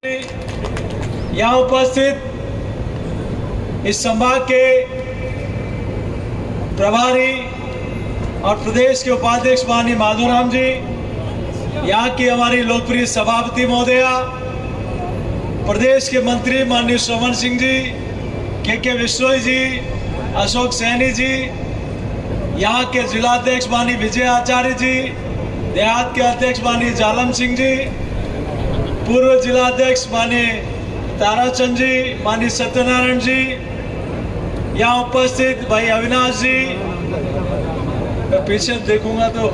यहाँ उपस्थित इस संभाग के प्रभारी और प्रदेश के उपाध्यक्ष माननीय माधोराम जी, यहाँ की हमारी लोकप्रिय सभापति महोदया, प्रदेश के मंत्री माननीय श्रवण सिंह जी, के विश्नोई जी, अशोक सैनी जी, यहाँ के जिलाध्यक्ष माननीय विजय आचार्य जी, देहात के अध्यक्ष माननीय जालम सिंह जी, पूर्व जिलाध्यक्ष माननीय ताराचंद जी, माननीय सत्यनारायण जी, यहाँ उपस्थित भाई अविनाश जी, मैं पीछे देखूंगा तो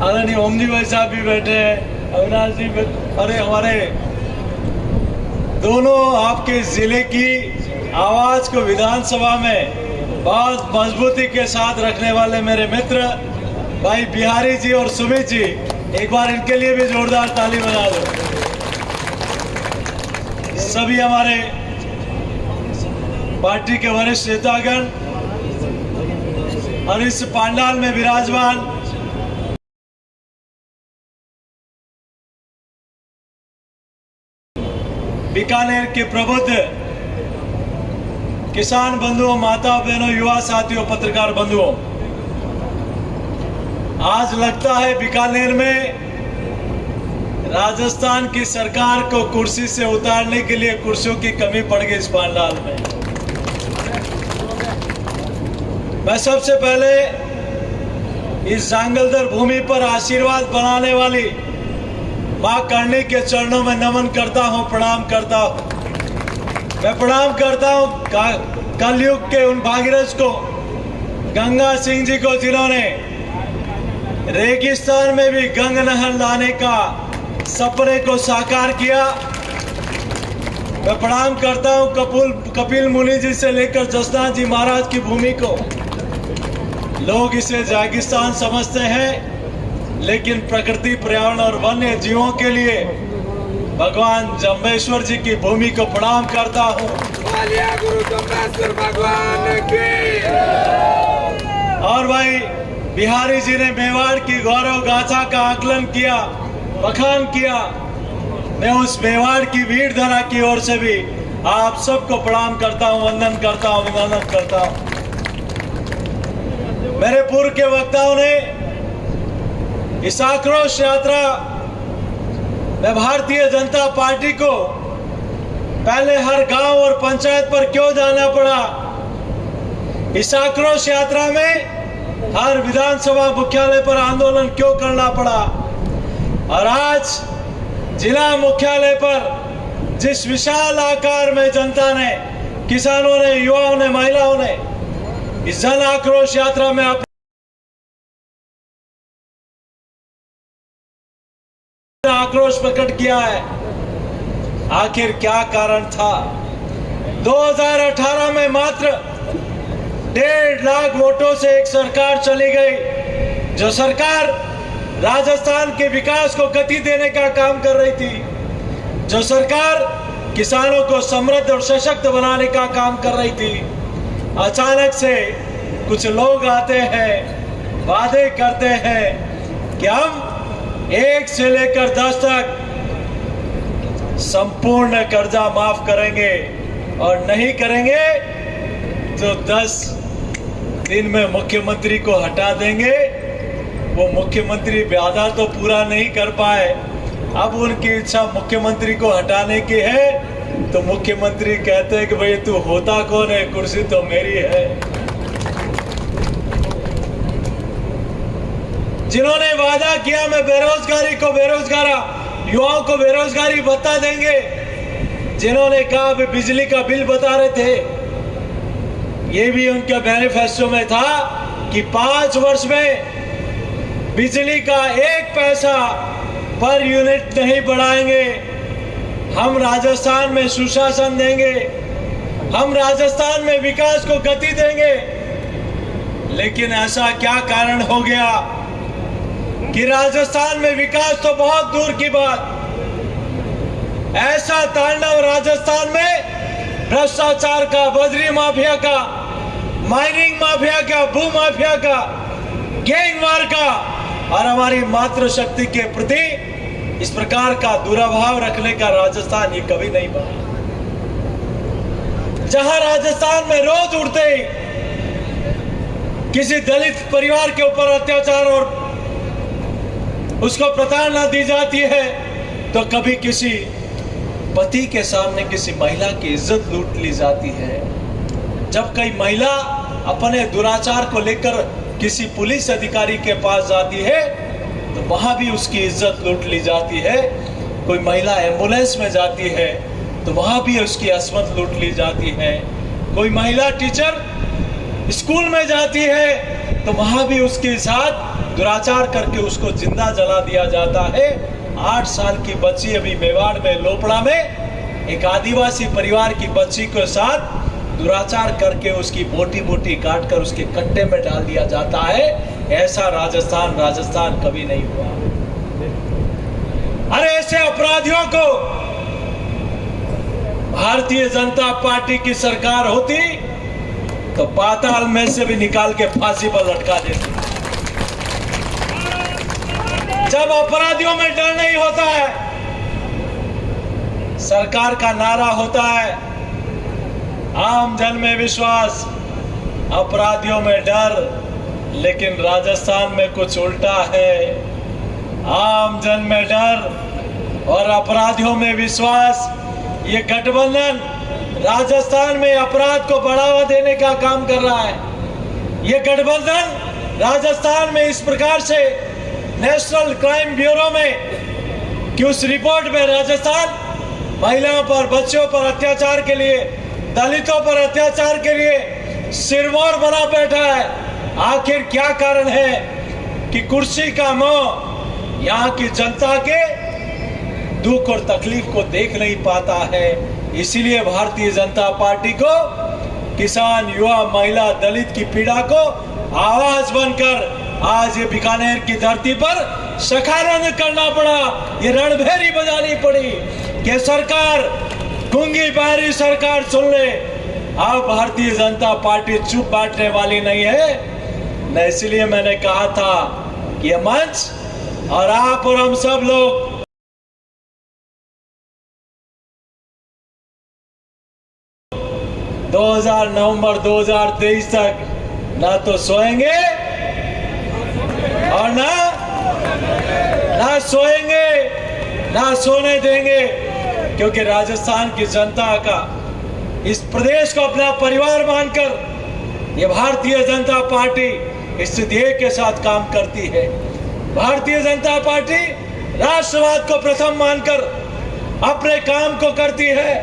आदरणीय ओम जी भाई साहब भी बैठे हैं, अविनाश जी, अरे हमारे दोनों आपके जिले की आवाज को विधानसभा में बहुत मजबूती के साथ रखने वाले मेरे मित्र भाई बिहारी जी और सुमित जी, एक बार इनके लिए भी जोरदार ताली बजा दो। सभी हमारे पार्टी के वरिष्ठ नेतागण और इस पंडाल में विराजमान बीकानेर के प्रबुद्ध किसान बंधुओं, माता बहनों, युवा साथियों, पत्रकार बंधुओं, आज लगता है बीकानेर में राजस्थान की सरकार को कुर्सी से उतारने के लिए कुर्सियों की कमी पड़ गई इस पंडाल में। मैं सबसे पहले इस जांगलदर भूमि पर आशीर्वाद बनाने वाली मां करणी के चरणों में नमन करता हूं, प्रणाम करता हूं। मैं प्रणाम करता हूं कलयुग के उन भागीरथ को, गंगा सिंह जी को, जिन्होंने रेगिस्तान में भी गंग नहर लाने का सपने को साकार किया। मैं प्रणाम करता हूं कपिल मुनि जी से लेकर जसनाथ जी महाराज की भूमि को। लोग इसे जागिस्तान समझते हैं, लेकिन प्रकृति, पर्यावरण और वन्य जीवों के लिए भगवान जम्बेश्वर जी की भूमि को प्रणाम करता हूं। गुरु जम्बेश्वर भगवान की। और भाई बिहारी जी ने मेवाड़ की गौरव गाथा का आकलन किया, बखान किया। मैं उस मेवाड़ की वीर धरा की ओर से भी आप सबको प्रणाम करता हूं, वंदन करता हूं, अभिनंदन करता हूं। मेरे पूर्व के वक्ताओं ने इस आक्रोश यात्रा में भारतीय जनता पार्टी को पहले हर गांव और पंचायत पर क्यों जाना पड़ा, इस आक्रोश यात्रा में हर विधानसभा मुख्यालय पर आंदोलन क्यों करना पड़ा, और आज जिला मुख्यालय पर जिस विशाल आकार में जनता ने, किसानों ने, युवाओं ने, महिलाओं ने इस जन आक्रोश यात्रा में आक्रोश प्रकट किया है, आखिर क्या कारण था? 2018 में मात्र 1.5 लाख वोटों से एक सरकार चली गई, जो सरकार राजस्थान के विकास को गति देने का काम कर रही थी, जो सरकार किसानों को समृद्ध और सशक्त बनाने का काम कर रही थी। अचानक से कुछ लोग आते हैं, वादे करते हैं कि हम 1 से लेकर 10 तक संपूर्ण कर्जा माफ करेंगे, और नहीं करेंगे तो 10 दिन में मुख्यमंत्री को हटा देंगे। वो मुख्यमंत्री वादा तो पूरा नहीं कर पाए, अब उनकी इच्छा मुख्यमंत्री को हटाने की है, तो मुख्यमंत्री कहते हैं कि भाई तू होता कौन है, कुर्सी तो मेरी है। जिन्होंने वादा किया मैं बेरोजगारी को बेरोजगारा, युवाओं को बेरोजगारी भत्ता देंगे, जिन्होंने कहा बिजली का बिल बता रहे थे, ये भी उनके मैनिफेस्टो में था कि 5 वर्ष में बिजली का 1 पैसा पर यूनिट नहीं बढ़ाएंगे, हम राजस्थान में सुशासन देंगे, हम राजस्थान में विकास को गति देंगे। लेकिन ऐसा क्या कारण हो गया कि राजस्थान में विकास तो बहुत दूर की बात, ऐसा तांडव राजस्थान में भ्रष्टाचार का, बजरी माफिया का, माइनिंग माफिया का, भू माफिया का, गैंगवार का, और हमारी मातृशक्ति के प्रति इस प्रकार का दुराभाव रखने का राजस्थान ये कभी नहीं बना। जहां राजस्थान में रोज उठते ही किसी दलित परिवार के ऊपर अत्याचार और उसको प्रताड़ना दी जाती है, तो कभी किसी पति के सामने किसी महिला की इज्जत लूट ली जाती है। जब कोई महिला अपने दुराचार को लेकर किसी पुलिस अधिकारी के पास जाती है तो वहां भी उसकी इज्जत लूट ली जाती है। कोई महिला एम्बुलेंस में जाती है तो वहां भी उसकी असमत लूट ली जाती है। कोई महिला टीचर स्कूल में जाती है तो वहां भी उसके साथ दुराचार करके उसको जिंदा जला दिया जाता है। 8 साल की बच्ची अभी मेवाड़ में लोपड़ा में एक आदिवासी परिवार की बच्ची के साथ दुराचार करके उसकी बोटी बोटी काट कर उसके कट्टे में डाल दिया जाता है। ऐसा राजस्थान कभी नहीं हुआ। अरे ऐसे अपराधियों को भारतीय जनता पार्टी की सरकार होती तो पाताल में से भी निकाल के फांसी पर लटका देती। जब अपराधियों में डर नहीं होता है, सरकार का नारा होता है आम जन में विश्वास, अपराधियों में डर। लेकिन राजस्थान में कुछ उल्टा है, आम जन में डर और अपराधियों में विश्वास। ये गठबंधन राजस्थान में अपराध को बढ़ावा देने का काम कर रहा है। ये गठबंधन राजस्थान में इस प्रकार से नेशनल क्राइम ब्यूरो में कि उस रिपोर्ट में राजस्थान महिलाओं पर, बच्चों पर अत्याचार के लिए, दलितों पर अत्याचार के लिए सिरमौर बना बैठा है। आखिर क्या कारण है कि कुर्सी का मोह यहाँ की जनता के दुख और तकलीफ को देख नहीं पाता है। इसीलिए भारतीय जनता पार्टी को किसान, युवा, महिला, दलित की पीड़ा को आवाज बनकर आज ये बीकानेर की धरती पर सखारंद करना पड़ा, ये रणभेरी बजानी पड़ी कि सरकार, गूंगी बहरी सरकार सुन ले। अब भारतीय जनता पार्टी चुप बैठने वाली नहीं है न। इसलिए मैंने कहा था कि ये मंच और आप और हम सब लोग नवंबर 2023 तक ना तो सोएंगे और ना सोएंगे, ना सोने देंगे, क्योंकि राजस्थान की जनता का, इस प्रदेश को अपना परिवार मानकर ये भारतीय जनता पार्टी इस ध्येय के साथ काम करती है। भारतीय जनता पार्टी राष्ट्रवाद को प्रथम मानकर अपने काम को करती है।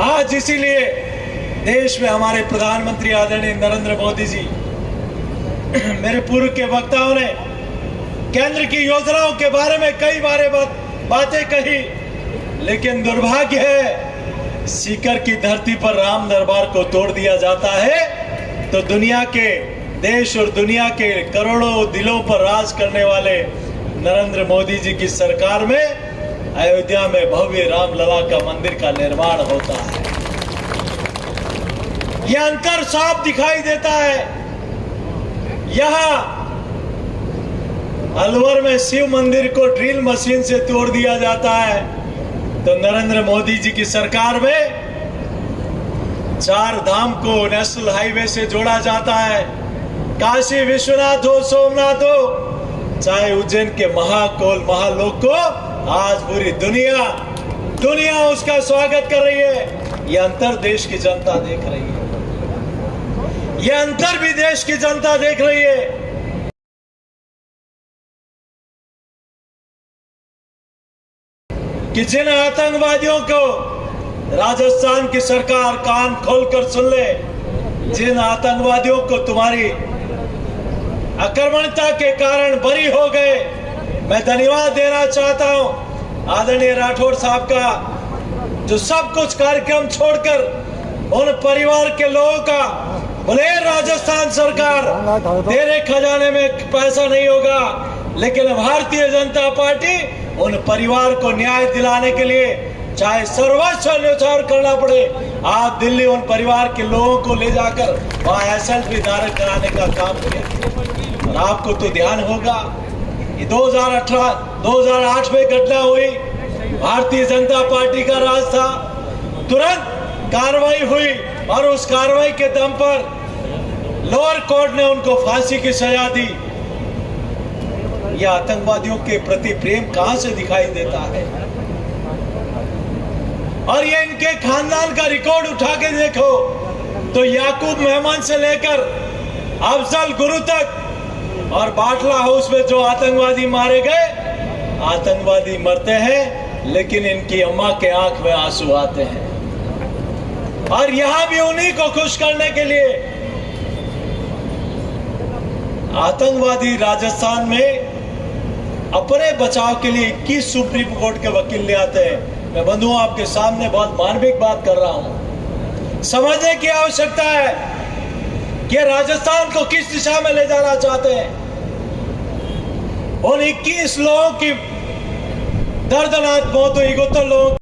आज इसीलिए देश में हमारे प्रधानमंत्री आदरणीय नरेंद्र मोदी जी, मेरे पूर्व के वक्ताओं ने केंद्र की योजनाओं के बारे में कई बातें कही, लेकिन दुर्भाग्य है सीकर की धरती पर राम दरबार को तोड़ दिया जाता है तो दुनिया के, देश और दुनिया के करोड़ों दिलों पर राज करने वाले नरेंद्र मोदी जी की सरकार में अयोध्या में भव्य रामलला का मंदिर का निर्माण होता है। यह अंतर साफ दिखाई देता है। यहां अलवर में शिव मंदिर को ड्रिल मशीन से तोड़ दिया जाता है तो नरेंद्र मोदी जी की सरकार में 4 धाम को नेशनल हाईवे से जोड़ा जाता है। काशी विश्वनाथ हो, सोमनाथ हो, चाहे उज्जैन के महाकोल महालोक को आज पूरी दुनिया उसका स्वागत कर रही है। यह अंतर देश की जनता देख रही है, यह अंतर भी देश की जनता देख रही है कि जिन आतंकवादियों को राजस्थान की सरकार कान खोलकर सुन ले, जिन आतंकवादियों को तुम्हारी आक्रमणता के कारण बरी हो गए, मैं धन्यवाद देना चाहता हूं आदरणीय राठौड़ साहब का, जो सब कुछ कार्यक्रम छोड़कर उन परिवार के लोगों का, बोले राजस्थान सरकार तेरे खजाने में पैसा नहीं होगा, लेकिन भारतीय जनता पार्टी उन परिवार को न्याय दिलाने के लिए चाहे सर्वोच्च न्यायालय करना पड़े, आज दिल्ली उन परिवार के लोगों को ले जाकर वहां एसएलपी धारण कराने का काम किया। और आपको तो ध्यान होगा ये 2008 में घटना हुई, भारतीय जनता पार्टी का राज था, तुरंत कार्रवाई हुई और उस कार्रवाई के दम पर लोअर कोर्ट ने उनको फांसी की सजा दी। यह आतंकवादियों के प्रति प्रेम कहां से दिखाई देता है? और ये इनके खानदान का रिकॉर्ड उठा के देखो तो याकूब मेहमान से लेकर अफजल गुरु तक और बाटला हाउस में जो आतंकवादी मारे गए, आतंकवादी मरते हैं लेकिन इनकी अम्मा के आंख में आंसू आते हैं। और यहां भी उन्हीं को खुश करने के लिए आतंकवादी राजस्थान में अपने बचाव के लिए 21 सुप्रीम कोर्ट के वकील ले आते हैं। मैं बंधुओं आपके सामने बहुत मानविक बात कर रहा हूं। समझने की आवश्यकता है कि राजस्थान को किस दिशा में ले जाना चाहते हैं। उन 21 लोगों की दर्दनाक मौत हुई, 71 लोगों